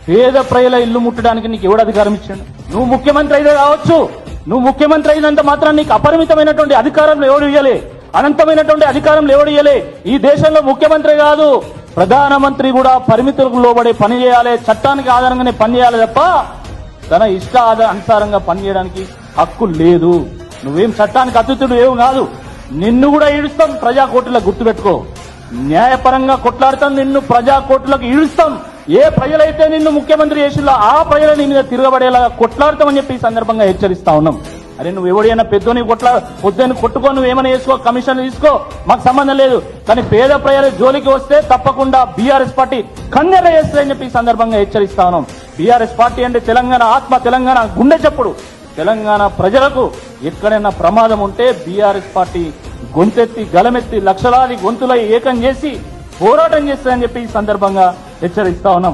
పేద ప్రజల ఇల్లు ముట్టడానికి నీకు ఎవడు అధికారం ఇచ్చాడు? నువ్వు ముఖ్యమంత్రి అయితే కావచ్చు, నువ్వు ముఖ్యమంత్రి అయినంత మాత్రం నీకు అపరిమితమైనటువంటి అధికారం ఎవడు ఇయ్యలే, అనంతమైనటువంటి అధికారం ఎవడు ఇయ్యలే. ఈ దేశంలో ముఖ్యమంత్రి కాదు, ప్రధానమంత్రి కూడా పరిమితులకు లోబడే పని చేయాలి, చట్టానికి ఆధారంగానే పని చేయాలి తప్ప తన ఇష్ట అనుసారంగా పనిచేయడానికి హక్కు లేదు. నువ్వేం చట్టానికి అతిథుడు ఏం కాదు. నిన్ను కూడా ఈడుస్తాం ప్రజా కోర్టులకు, గుర్తుపెట్టుకో. న్యాయపరంగా కొట్లాడుతాం, నిన్ను ప్రజా కోర్టులకు ఈడుస్తాం. ఏ ప్రజలైతే నిన్ను ముఖ్యమంత్రి చేసిల్లో ఆ ప్రజల నీ మీద తిరగబడేలాగా కొట్లాడతామని చెప్పి ఈ సందర్భంగా హెచ్చరిస్తా ఉన్నాం. అరే నువ్వు ఎవడైనా పెద్దోని పొద్దుని కొట్టుకో, నువ్వేమైనా చేసుకో, కమిషన్ తీసుకో, మాకు సంబంధం లేదు. కానీ పేద ప్రజల జోలికి వస్తే తప్పకుండా బీఆర్ఎస్ పార్టీ కన్నెర చేస్తుందని చెప్పి ఈ సందర్భంగా హెచ్చరిస్తా ఉన్నాం. బీఆర్ఎస్ పార్టీ అంటే తెలంగాణ ఆత్మ, తెలంగాణ గుండె చప్పుడు. తెలంగాణ ప్రజలకు ఎక్కడైనా ప్రమాదం ఉంటే బీఆర్ఎస్ పార్టీ గొంతెత్తి గలమెత్తి లక్షలాది గొంతులై ఏకం చేసి పోరాటం చేస్తుందని చెప్పి ఈ సందర్భంగా హెచ్చరిస్తా ఉన్నాం.